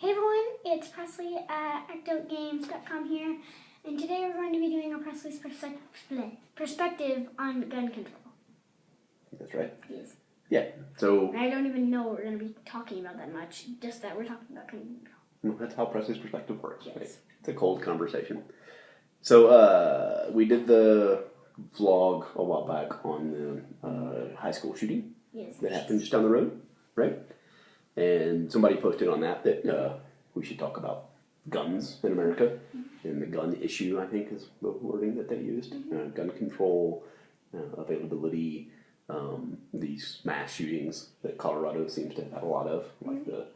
Hey everyone, it's Presley at ActOutGames.com here, and today we're going to be doing a Presley's perspective on gun control. That's right. Yes. Yeah, so... And I don't even know what we're going to be talking about that much, just that we're talking about gun control. Well, that's how Presley's perspective works, Yes. right? It's a cold conversation. So, we did the vlog a while back on the high school shooting that happened just down the road, right? And somebody posted on that we should talk about guns in America, and the gun issue, I think, is the wording that they used. Gun control, availability, these mass shootings that Colorado seems to have a lot of, like the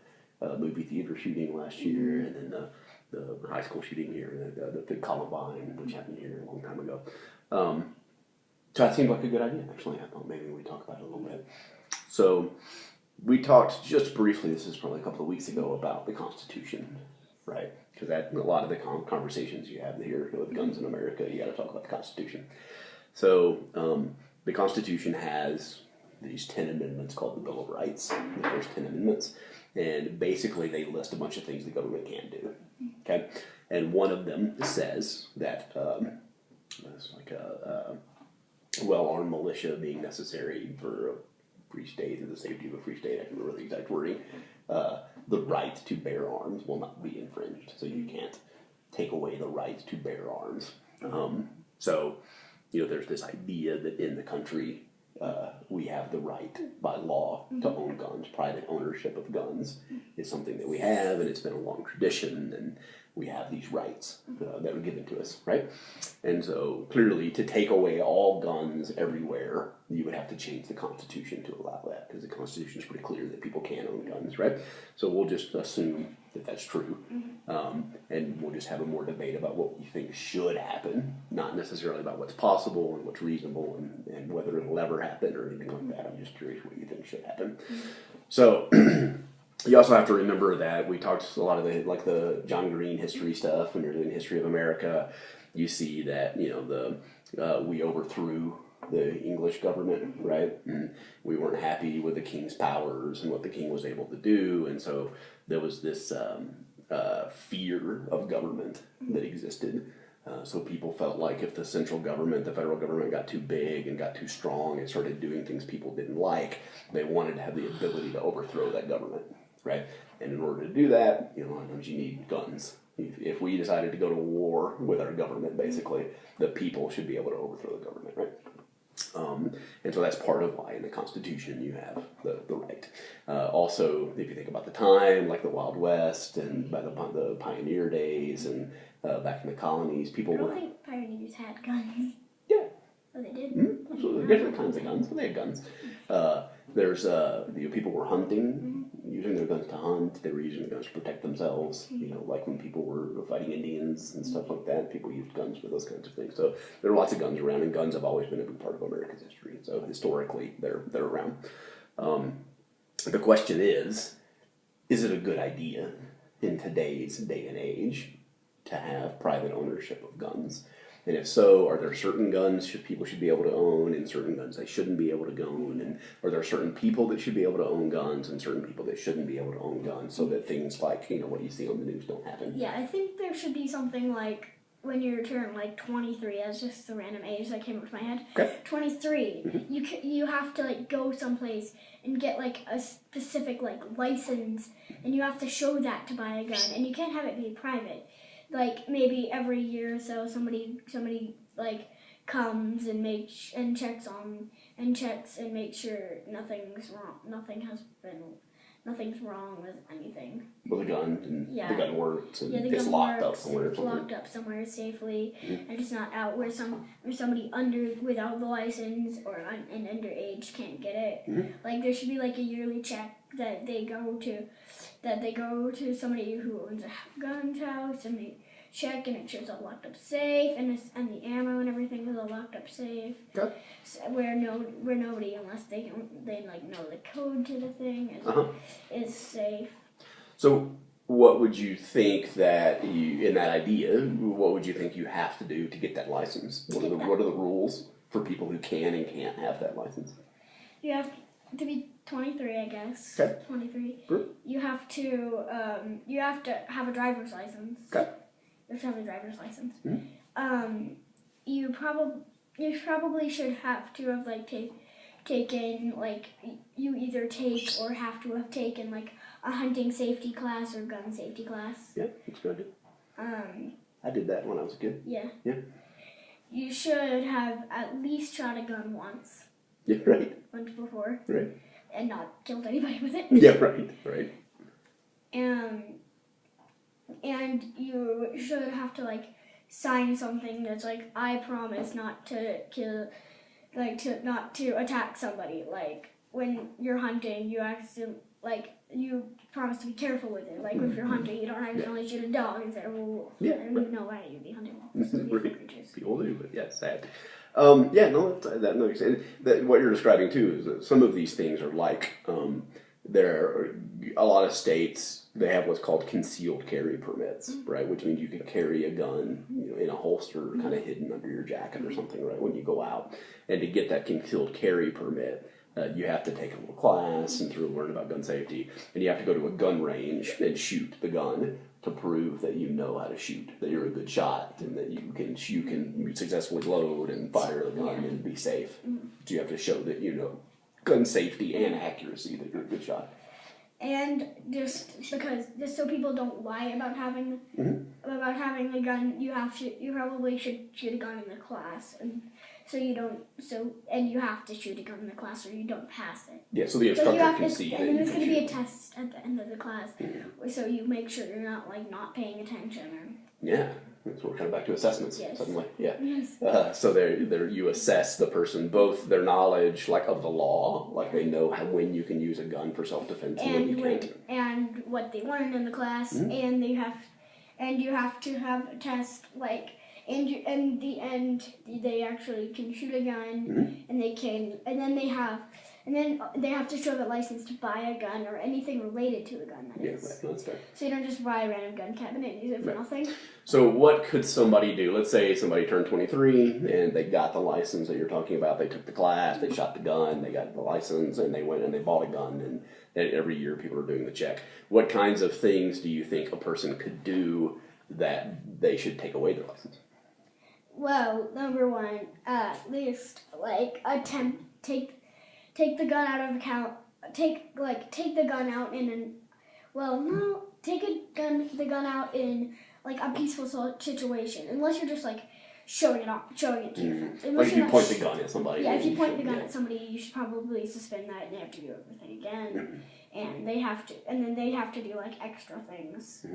movie theater shooting last year, and then the high school shooting here, the Columbine, which happened here a long time ago. So that seemed like a good idea, actually. I thought maybe we'd talk about it a little bit. So we talked just briefly, this is probably a couple of weeks ago, about the Constitution, right? Because a lot of the conversations you have here with guns in America, you got to talk about the Constitution. So the Constitution has these 10 amendments called the Bill of Rights, the first 10 amendments, and basically they list a bunch of things the government can do, okay? And one of them says that it's like a well-armed militia being necessary for a free state or the safety of a free state, I can remember the exact wording, the right to bear arms will not be infringed. So you can't take away the right to bear arms. So, there's this idea that in the country, we have the right by law to own guns. Private ownership of guns is something that we have, and it's been a long tradition, and we have these rights that are given to us, right? And so clearly to take away all guns everywhere, you would have to change the Constitution to allow that, because the Constitution is pretty clear that people can own guns, right? So we'll just assume that that's true, and we'll just have a more debate about what we think should happen, not necessarily about what's possible and what's reasonable and whether it'll ever happen or anything like that. I'm just curious what you think should happen. So you also have to remember that we talked a lot of the John Green history stuff. When you're doing history of America, you see that we overthrew the English government, right? And we weren't happy with the king's powers and what the king was able to do, and so there was this fear of government that existed. So people felt like if the central government, the federal government, got too big and got too strong and started doing things people didn't like, they wanted to have the ability to overthrow that government, right? And in order to do that, a lot of times you need guns. If we decided to go to war with our government, basically, the people should be able to overthrow the government, right? And so that's part of why in the Constitution you have the right. Also, if you think about the time, like the Wild West and by the pioneer days and back in the colonies, people I don't think pioneers had guns. Yeah. Oh, they did? Absolutely. Different kinds of guns, but they had guns. People were hunting, using their guns to hunt. They were using their guns to protect themselves. Like when people were fighting Indians and stuff like that, people used guns for those kinds of things. So there are lots of guns around, and guns have always been a big part of America's history. So historically, they're around. The question is it a good idea in today's day and age to have private ownership of guns? And if so, are there certain guns people should be able to own and certain guns they shouldn't be able to own? And are there certain people that should be able to own guns and certain people that shouldn't be able to own guns, so that things like, what you see on the news don't happen? Yeah, I think there should be something like when you turn 23, that's just the random age that came up to my head. Okay. 23, you have to go someplace and get a specific license, and you have to show that to buy a gun, and you can't have it be private. Maybe every year or so, somebody comes and checks and makes sure nothing's wrong. Nothing's wrong with anything. With a gun, and the gun works, and the it's gun locked works, up somewhere. It's locked up somewhere safely, and it's not out where somebody without the license or an underage can't get it. There should be a yearly check that they go to somebody who owns a gun's house, and they check and make sure it's all locked up safe, and the ammo and everything is all locked up safe. Okay. So where nobody, unless they know the code to the thing, is safe. So what would you think that in that idea, what would you think you have to do to get that license? What are the rules for people who can and can't have that license? You have to be 23, I guess. Okay. 23. Sure. You have to have a driver's license. Okay. You have to have a driver's license. Mm-hmm. You probably should have to have like taken like you either take or have to have taken like a hunting safety class or gun safety class. Yeah, that's good. I did that when I was a kid. Yeah. Yeah. You should have at least shot a gun once. Yeah, right. Once before. Right. And not killed anybody with it. Yeah, right. Right. And you should have to like sign something that's like, I promise not to kill, like not to attack somebody. Like when you're hunting, you promise to be careful with it. Like if you're hunting, you don't accidentally shoot a dog instead of a wolf. Yeah. I don't even know why you'd be hunting wolves. Right. People do, but yeah, sad. Yeah, no, that makes sense. What you're describing too is that some of these things are like there are a lot of states. They have what's called concealed carry permits, right? Which means you can carry a gun, in a holster, kind of hidden under your jacket or something, right? When you go out, and to get that concealed carry permit, you have to take a little class and learn about gun safety, and you have to go to a gun range and shoot the gun to prove that you know how to shoot, that you're a good shot, and that you can successfully load and fire the gun and be safe. So you have to show that you know gun safety and accuracy, that you're a good shot. And just so people don't lie about having a gun, you probably should shoot a gun in the class, and you have to shoot a gun in the class or you don't pass it. Yeah, so the instructor can see. And then there's going to be a test at the end of the class, so you make sure you're not paying attention. Yeah, so we're kind of back to assessments suddenly. Yeah. Yes. So there you assess the person, both their knowledge of the law, like they know when you can use a gun for self-defense and when you can't, and what they learned in the class, and you have to have a test and in the end they actually can shoot a gun, and then they have to show the license to buy a gun or anything related to a gun. That is. Right. That's fair. So you don't just buy a random gun cabinet and use it for nothing. So what could somebody do? Let's say somebody turned 23 and they got the license that you're talking about. They took the class, they shot the gun, they got the license, and they went and they bought a gun. And every year people are doing the check. What kinds of things do you think a person could do that they should take away their license? Well, number one, at least take the gun out of account. Take the gun out take the gun out in a peaceful situation. Unless you're just showing it to your friends. Like if you point the gun at somebody. Yeah, if you point the gun at somebody, you should probably suspend that and they have to do everything again. And they have to do extra things.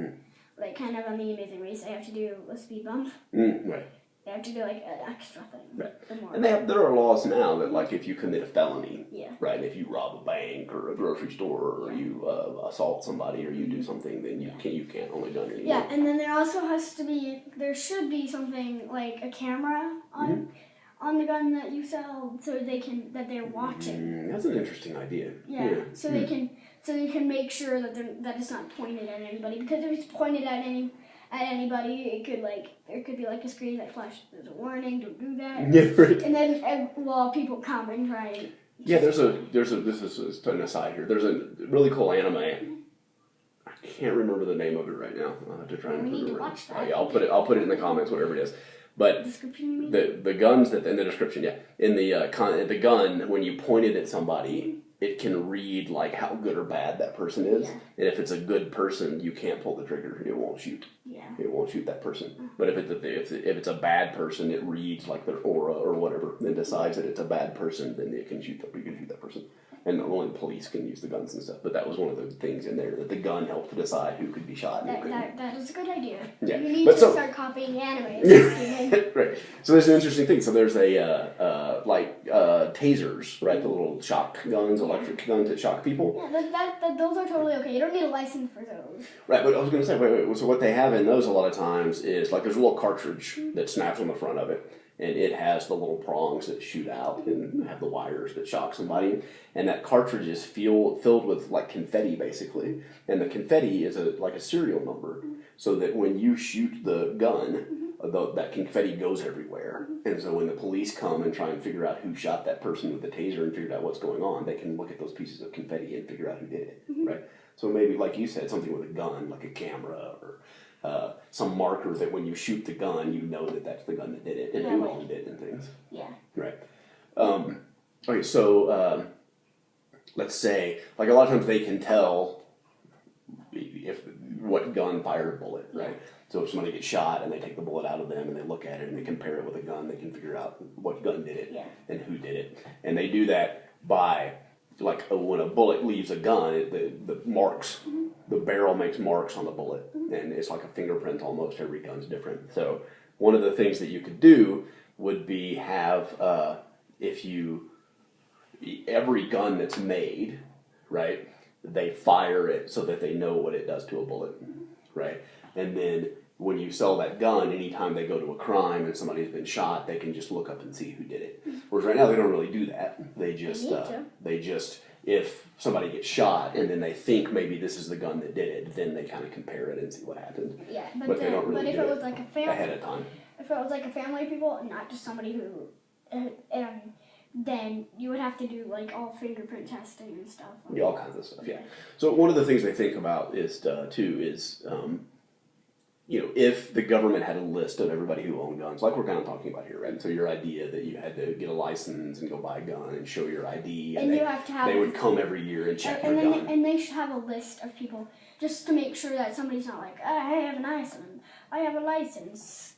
Kind of on the Amazing Race, they have to do a speed bump. Right. They have to do an extra thing. Right. And there are laws now that if you commit a felony, yeah. right, if you rob a bank or a grocery store or you assault somebody or you do something, then you can't own a gun anymore. Yeah, and then there should be something like a camera on the gun that you sell so that they're watching. That's an interesting idea. Yeah. So they can make sure that it's not pointed at anybody, because if it's pointed at anybody, it could there could be a screen that flashes as a warning, don't do that. Yeah, right. And then people come and try. Yeah, this is an aside here. There's a really cool anime. I can't remember the name of it right now. I'll have to try and we need remember. to watch that. Yeah, I'll put it in the comments, whatever it is. But description, you mean? the guns that in the description, in the gun, when you point it at somebody, it can read how good or bad that person is. Yeah. And if it's a good person, you can't pull the trigger. It won't shoot. Yeah. It won't shoot that person. But if it's a bad person, it reads their aura or whatever, and decides that it's a bad person, then you can shoot that person. And only the police can use the guns and stuff. But that was one of the things in there, that the gun helped to decide who could be shot. That is a good idea. Yeah. You need to start copying anime. Right. So there's an interesting thing. So there's tasers, right? The little shock guns, electric guns that shock people. Yeah, those are totally okay. You don't need a license for those. Right, but I was going to say, wait. So what they have in those a lot of times is there's a little cartridge that snaps on the front of it. And it has the little prongs that shoot out and have the wires that shock somebody. And that cartridge is filled with confetti, basically. And the confetti is a serial number. So that when you shoot the gun, that confetti goes everywhere. And so when the police come and try and figure out who shot that person with the taser and figure out what's going on, they can look at those pieces of confetti and figure out who did it, right? So maybe, like you said, something with a gun, like a camera or some marker that when you shoot the gun, you know that that's the gun that did it and who owned it and things. Yeah. Right. Okay, so let's say, like a lot of times they can tell if what gun fired a bullet, right? So if somebody gets shot and they take the bullet out of them and they look at it and they compare it with a gun, they can figure out what gun did it and who did it. And they do that by, like, when a bullet leaves a gun, the marks, the barrel makes marks on the bullet. And it's like a fingerprint almost. Every gun's different. So one of the things that you could do would be have, every gun that's made, right, they fire it so that they know what it does to a bullet, right? And then when you sell that gun, anytime they go to a crime and somebody's been shot, they can just look up and see who did it. Whereas right now they don't really do that. They just if somebody gets shot and then they think maybe this is the gun that did it, then they kind of compare it and see what happened. Yeah, but they don't really if do it was like a family ahead of time. If it was like a family of people and not just somebody who, then you would have to do like all fingerprint testing and stuff. Yeah, all kinds of stuff. Yeah. So one of the things they think about is if the government had a list of everybody who owned guns, like we're kind of talking about here, right? And so your idea that you had to get a license and go buy a gun and show your ID, and they would come every year and check your gun. And they should have a list of people just to make sure that somebody's not like, I have a license. I have a license.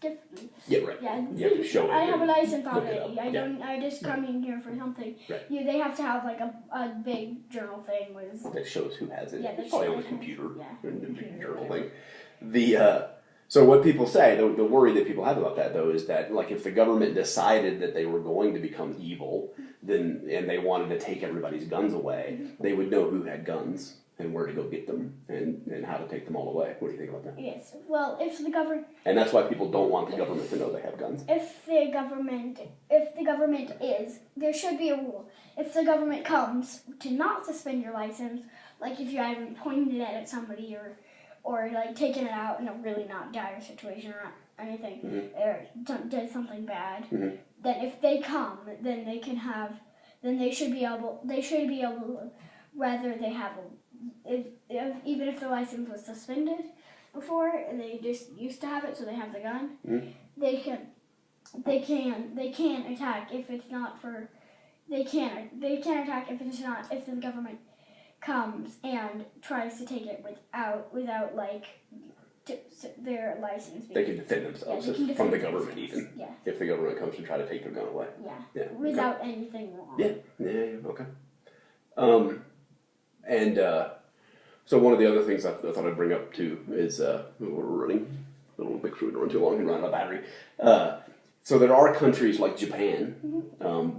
Yeah, right. Yeah, you have to show it. I have a license already. I just come in here for something. Right. They have to have like a big journal thing with that shows who has it. Yeah, it's probably on a computer. Yeah, Big journal thing. So what people say, the worry that people have about that though, is that like if the government decided that they were going to become evil, and they wanted to take everybody's guns away, they would know who had guns and where to go get them and how to take them all away. What do you think about that? Yes. Well, if the government... And that's why people don't want the government to know they have guns. If the government is... There should be a rule. If the government comes to not suspend your license, like if you haven't pointed it at somebody or like taken it out in a really not dire situation or anything, or did something bad, then if they come, then they can have... Then they should be able... Whether they have even if the license was suspended before, and they just used to have it, so they have the gun. They can attack if it's not for. They can attack if it's not if the government comes and tries to take it without like their license. They can defend themselves from the government even. Yeah. If the government comes to try to take their gun away. Yeah. Without anything wrong. Yeah. Okay. So one of the other things I thought I'd bring up too is we're running. I don't want to make sure we don't run too long and run out of battery. So there are countries like Japan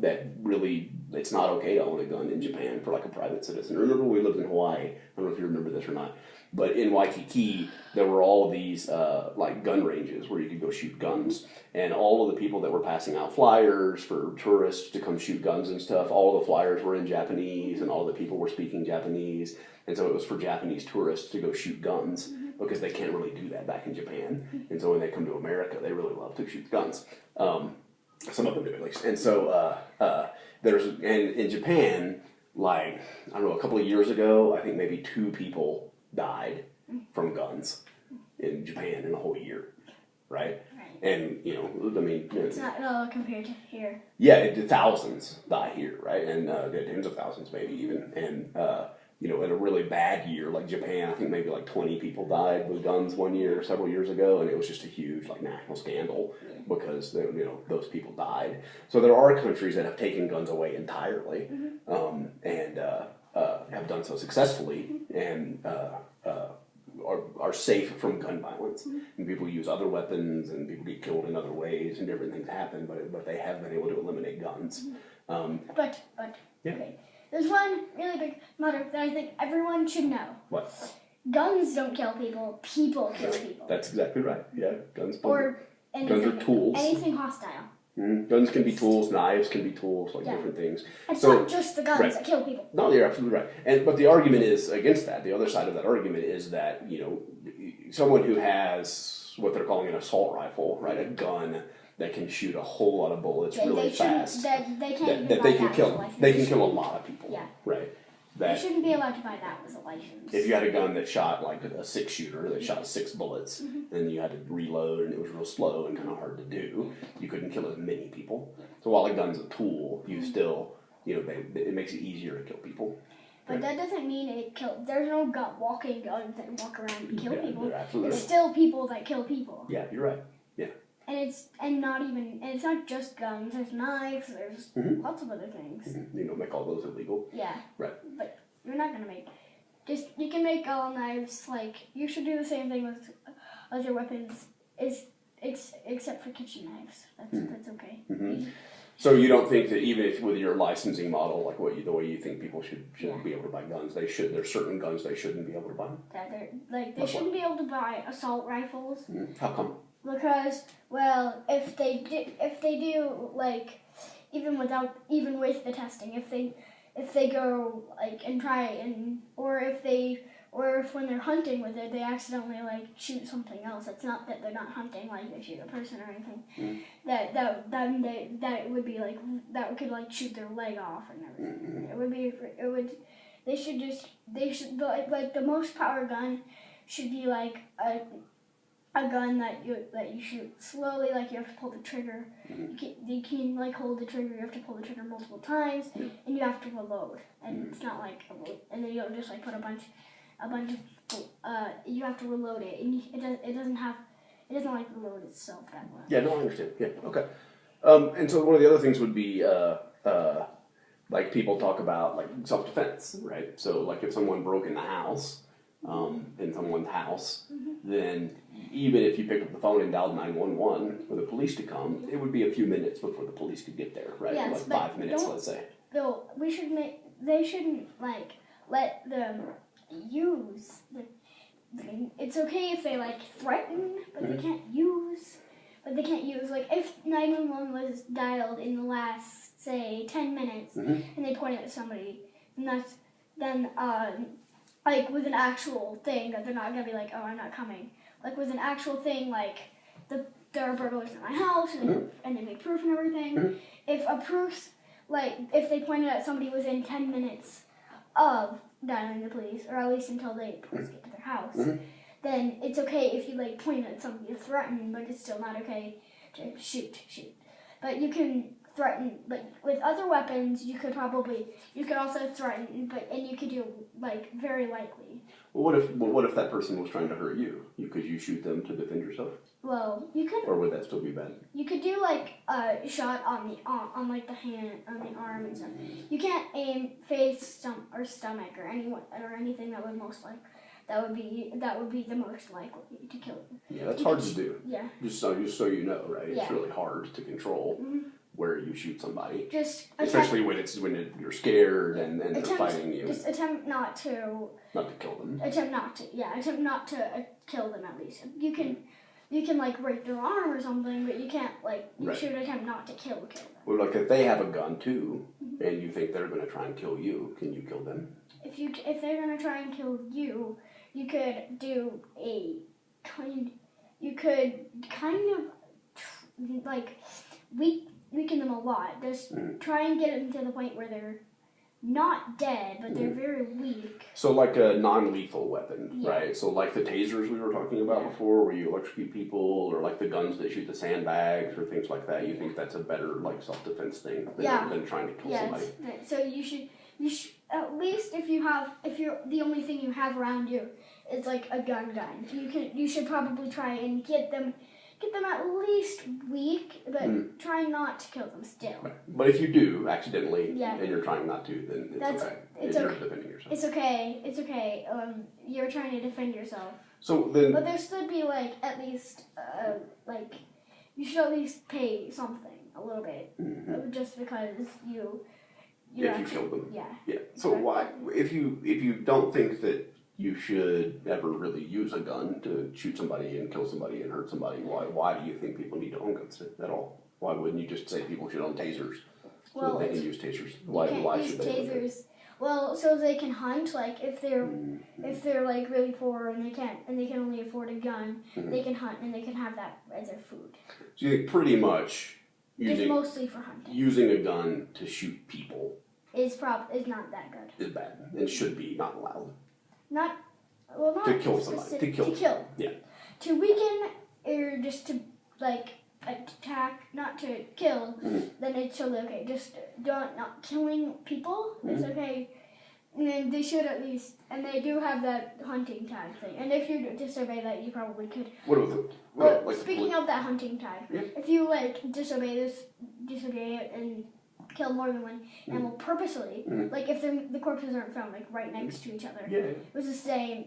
that really, it's not okay to own a gun in Japan for like a private citizen. Remember when we lived in Hawaii? I don't know if you remember this or not. But in Waikiki, there were all these like gun ranges where you could go shoot guns. And all of the people that were passing out flyers for tourists to come shoot guns and stuff, all the flyers were in Japanese and all the people were speaking Japanese. And so it was for Japanese tourists to go shoot guns because they can't really do that back in Japan. And so when they come to America, they really love to shoot guns. Some of them do at least. And so in Japan, like, I don't know, a couple of years ago, I think maybe 2 people died from guns in Japan in a whole year, right? And, I mean... It's not compared to here. Yeah, thousands die here, right? And tens of thousands maybe even. And, in a really bad year, like Japan, I think maybe like 20 people died with guns one year, several years ago, and it was just a huge like national scandal because those people died. So there are countries that have taken guns away entirely, and have done so successfully, and are safe from gun violence. And people use other weapons, and people get killed in other ways, and different things happen. But they have been able to eliminate guns. But okay. There's one really big matter that I think everyone should know. What? Guns don't kill people. People kill people. That's exactly right. Yeah, guns. Or anything, guns are tools. Anything hostile. Guns can be tools. Knives can be tools. Different things. It's not just the guns that kill people. No, you're absolutely right. But the argument is against that. The other side of that argument is that someone who has what they're calling an assault rifle, right? A gun that can shoot a whole lot of bullets really fast. They can't They can kill a lot of people. Yeah. Right. They shouldn't be allowed to buy that with a license. If you had a gun that shot like a 6-shooter that shot 6 bullets, and you had to reload and it was real slow and kind of hard to do, you couldn't kill as many people. So while a gun's a tool, you still, it makes it easier to kill people. But that doesn't mean there's no walking guns that walk around and kill people. Absolutely. It's still people that kill people. Yeah, you're right. Yeah. And it's not just guns. There's knives. There's lots of other things. Make all those illegal. Yeah. Right. But you're not gonna make. You can make all knives. Like you should do the same thing with other weapons. Except for kitchen knives. That's okay. Mm-hmm. So you don't think that even if with your licensing model, like the way you think people should be able to buy guns, there's certain guns they shouldn't be able to buy? Yeah, they shouldn't be able to buy assault rifles. How come? Because, well, if they do like, even with the testing, if they go like and try or if when they're hunting with it, they accidentally like shoot something else. It's not that they're not hunting, like they shoot a person or anything. That would be like that could like shoot their leg off and everything. They should like the most power gun should be like a gun that you shoot slowly, like you have to pull the trigger. You can like hold the trigger. You have to pull the trigger multiple times, and you have to reload. And it's not like and then you don't just like put a bunch of you have to reload it, and it doesn't like reload itself that well. Yeah, no, I understand. Yeah, okay. And so one of the other things would be like people talk about like self-defense, right? So like if someone broke in the house, in someone's house, then even if you picked up the phone and dialed 911 for the police to come, it would be a few minutes before the police could get there, right? Yes, like 5 minutes, let's say. Though they shouldn't like let them use it's okay if they like threaten, but they can't use. But they can't use like if 911 was dialed in the last say 10 minutes and they point it at somebody, then like with an actual thing that they're not gonna be like, oh, I'm not coming. Like with an actual thing, like there are burglars in my house and they make proof and everything. If they pointed at somebody within 10 minutes of dialing the police, or at least until the police get to their house, then it's okay if you like point at somebody to threaten, but it's still not okay to shoot. But you can threaten, but with other weapons, you could also threaten, and you could do like very likely. Well, what if that person was trying to hurt you? Could you shoot them to defend yourself? Well, you could. Or would that still be bad? You could do like a shot on like the hand, on the arm and stuff. You can't aim face, or stomach, or anything that would that would be the most likely to kill you. Yeah, that's hard to do. Yeah. Just so you know, right? It's really hard to control where you shoot somebody. Especially when you're scared and they're fighting you. Just attempt not to kill them. Attempt not to kill them at least. You can like break their arm or something, but you can't should attempt not to kill them. Well, like if they have a gun too, and you think they're going to try and kill you, can you kill them? If they're going to try and kill you, you could do weaken them a lot. Just try and get them to the point where they're not dead, but they're very weak. So like a non-lethal weapon, right? So like the tasers we were talking about before, where you electrocute people, or like the guns that shoot the sandbags or things like that. You think that's a better like self-defense thing than trying to kill somebody? So you should at least if you're the only thing you have around you is like a gun. You should probably try and get them at least weak, but try not to kill them still. Right. But if you do accidentally and you're trying not to, then it's okay. You're defending yourself. It's okay. You're trying to defend yourself. So then, but there should be at least you should at least pay something a little bit, just because you killed them. Yeah. So why, if you don't think that you should ever really use a gun to shoot somebody and kill somebody and hurt somebody, why do you think people need to own guns at all? Why wouldn't you just say people should own tasers so that they can use tasers? Why should they? Well, so they can hunt. Like if they're like really poor and they can only afford a gun, they can hunt and they can have that as their food. So you think pretty much It's mostly for hunting. Using a gun to shoot people is not that good. Is bad and should be not allowed. Not to kill somebody. To kill. Yeah. To weaken or just to like attack, not to kill, then it's totally okay. Just not killing people. It's okay. And then they should at least, and they do have that hunting tag thing. And if you disobey that, you probably could. Speaking of that hunting tag, if you disobey it and kill more than one animal purposely, like if the corpses aren't found right next to each other, it was the same.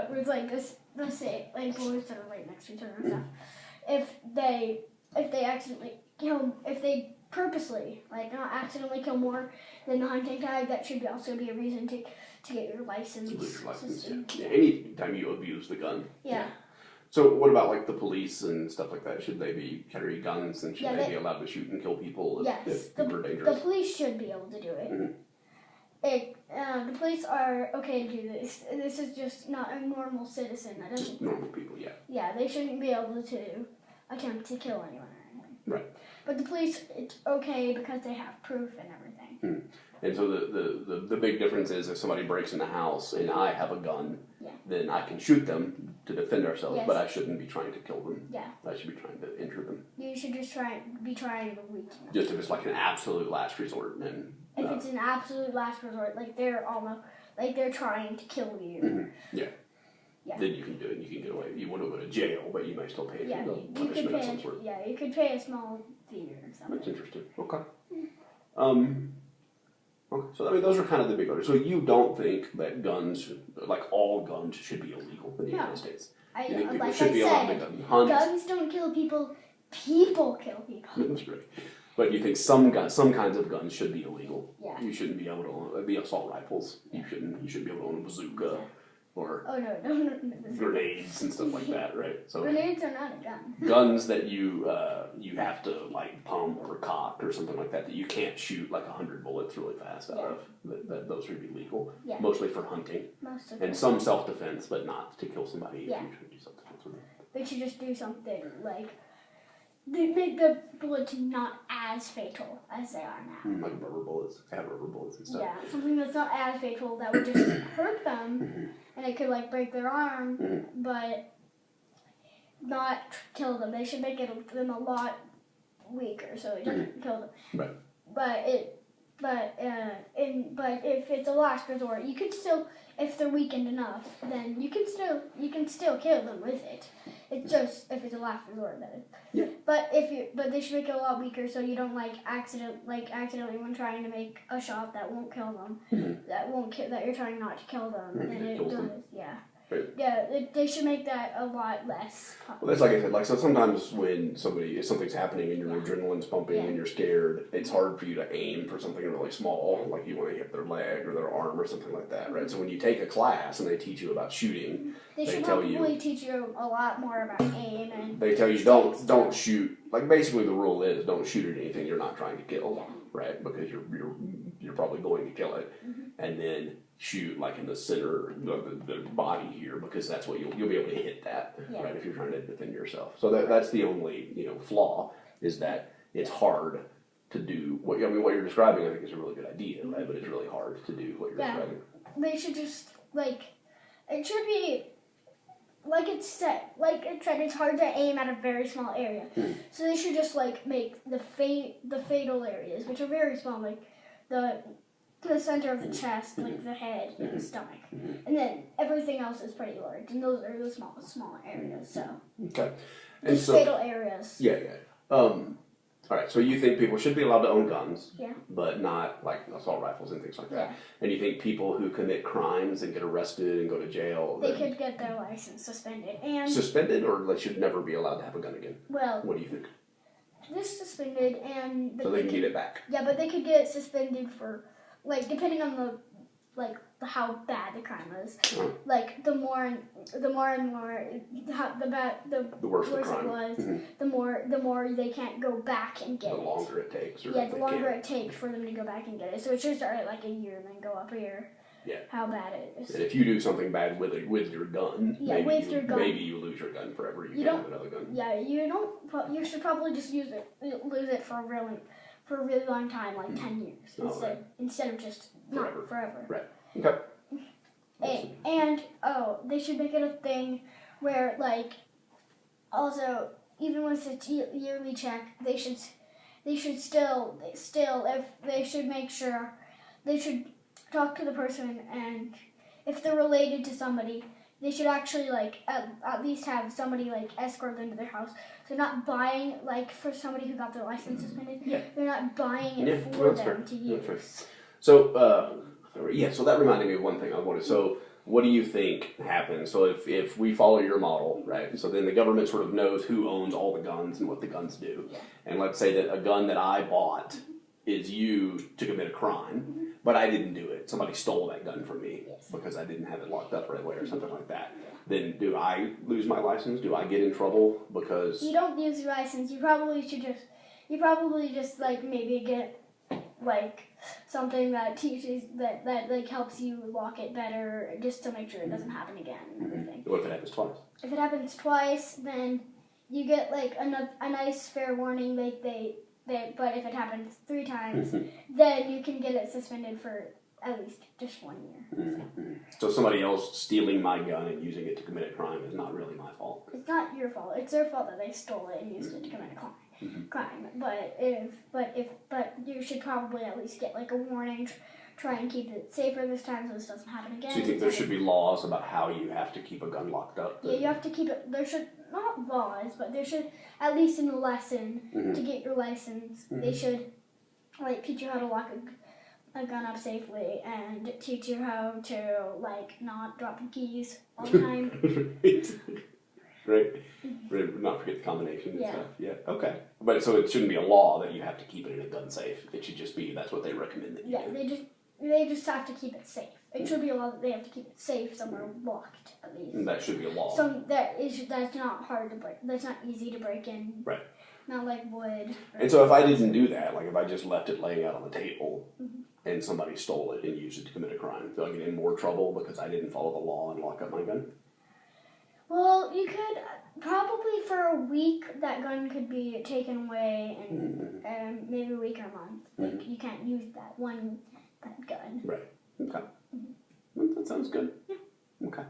With the same boys that are right next to each other and stuff. If they purposely, not accidentally kill more than the hunting tag, that should also be a reason to get your license. To lose your license, yeah. Anytime you abuse the gun. Yeah. So what about the police and stuff like that? Should they carry guns and should they be allowed to shoot and kill people if people are dangerous? The police should be able to do it. The police are okay to do this. This is just not a normal citizen. Just normal people, yeah. Yeah, they shouldn't be able to attempt to kill anyone or anything. Right. But the police, it's okay because they have proof and everything. And so the big difference is if somebody breaks in the house and I have a gun, then I can shoot them to defend ourselves, but I shouldn't be trying to kill them. Yeah. I should be trying to injure them. You should just be trying to weaken them. Just if it's an absolute last resort. And if it's an absolute last resort, they're trying to kill you. Yeah. Then you can do it. You can get away. You won't go to jail, but you may still pay punishment of some sort. Yeah, you could pay a small fee or something. That's interesting. Okay. Okay. So those are kind of the big orders. So you don't think that guns, all guns, should be illegal in the United States? You think people should be allowed to hunt? Guns don't kill people. People kill people. That's great. But you think some kinds of guns should be illegal? Yeah. You shouldn't be able to own the assault rifles. You shouldn't be able to own a bazooka. Or grenades and stuff like that, right? So grenades are not a gun. Guns that you have to pump or cock or something like that you can't shoot 100 bullets really fast out of. Those should be legal. Yeah. Mostly for hunting. And some self-defense, but not to kill somebody if you should do self-defense with them. They should just do something they make the bullets not as fatal as they are now. Like rubber bullets. Have rubber bullets and stuff. Yeah, something that's not as fatal that would just hurt them, and it could break their arm, but not kill them. They should make them a lot weaker so it doesn't kill them. Right. But if it's a last resort, you could still, if they're weakened enough, then you can still kill them with it. It's just if it's a last resort, that is. Yeah. But they should make it a lot weaker so you don't accidentally when trying to make a shot that won't kill them, that you're trying not to kill them, and it does. Them. Yeah. Right. Yeah, they should make that a lot less popular. Well, that's like I said, so sometimes when if something's happening and your adrenaline's pumping and you're scared, it's hard for you to aim for something really small, like you want to hit their leg or their arm or something like that, right? So when you take a class and they teach you about shooting, they should probably teach you a lot more about aim and they tell you don't shoot. Basically the rule is don't shoot at anything you're not trying to kill, right? Because you're probably going to kill it, and then shoot in the center of the body here because that's what you'll be able to hit that right if you're trying to defend yourself. So that's the only flaw is that it's hard to do what you're describing. I think is a really good idea, right? But it's really hard to do what you're describing. They should just it should be it said it's hard to aim at a very small area. So they should just make the fatal areas, which are very small, the center of the chest, the head, and the stomach, and then everything else is pretty large, and those are the small areas. So okay, and fatal areas. Yeah. All right. So you think people should be allowed to own guns, but not assault rifles and things like that. And you think people who commit crimes and get arrested and go to jail, they could get their license suspended or they should never be allowed to have a gun again. Well, what do you think? This suspended and so they can get it back. Yeah, but they could get suspended for. Depending on like how bad the crime is. Like the more and more the worse it was, the more they can't go back and get it. The longer it takes. Or the longer it takes for them to go back and get it. So it should start at like a year and then go up a year. Yeah. How bad it is. And if you do something bad with your gun, maybe you lose your gun forever. You can't have another gun. Yeah, you don't. You should probably just lose it for a really long time, like 10 years, instead of just forever. Right. Okay. And they should make it a thing where also even with the yearly check, they should make sure they should talk to the person, and if they're related to somebody, they should actually at least have somebody escort them to their house. So they're not buying for somebody who got their license suspended. Yeah. They're not buying it for them to use. That's right. So so that reminded me of one thing I wanted. So what do you think happens? So if we follow your model, right? So then the government sort of knows who owns all the guns and what the guns do. Yeah. And let's say that a gun that I bought is used to commit a crime. But I didn't do it. Somebody stole that gun from me because I didn't have it locked up right away or something like that. Then do I lose my license? Do I get in trouble because... You don't lose your license. You probably just maybe get something that teaches that helps you lock it better just to make sure it doesn't happen again and everything. What if it happens twice? If it happens twice, then you get a nice fair warning. But if it happens 3 times, then you can get it suspended for at least just 1 year. So somebody else stealing my gun and using it to commit a crime is not really my fault. It's not your fault. It's their fault that they stole it and used it to commit a crime. But you should probably at least get a warning. Try and keep it safer this time so this doesn't happen again. So you think there should be laws about how you have to keep a gun locked up? Yeah, you have to keep it. There should not laws, but there should at least in the lesson to get your license. They should teach you how to lock a gun up safely and teach you how to not drop the keys all the time. Right. Not forget the combination and stuff. Yeah. Okay. But so it shouldn't be a law that you have to keep it in a gun safe. It should just be that's what they recommend that you do. They just have to keep it safe. It should be a law that they have to keep it safe somewhere locked at least. And that should be a law. So that's not hard to break. That's not easy to break in. Right. Not like wood. And so if I didn't do that, if I just left it laying out on the table and somebody stole it and used it to commit a crime, do I get in more trouble because I didn't follow the law and lock up my gun? Well, you could probably for a week that gun could be taken away, and maybe a week or a month. You can't use that gun. Right. Okay. Well, that sounds good. Yeah. Okay.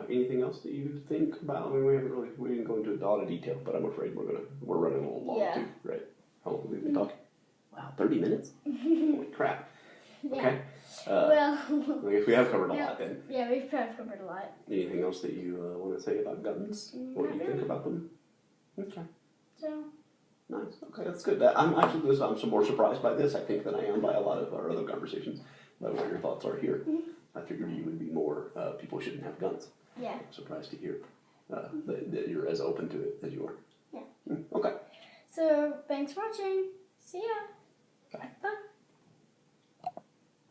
Anything else that you think about? I mean, we didn't go into a lot of detail, but I'm afraid we're running a little long too. Right. How long have we been talking? Wow, 30 minutes. Holy crap. Yeah. Okay. I guess we have covered a lot then. Yeah, we've covered a lot. Anything else that you want to say about guns? What do you think about them? Okay. So. Nice. Okay, that's good. I'm some more surprised by this, I think, than I am by a lot of our other conversations. By what your thoughts are here. I figured you would be more people shouldn't have guns. Yeah. I'm surprised to hear that you're as open to it as you are. Yeah. Okay. So thanks for watching. See ya.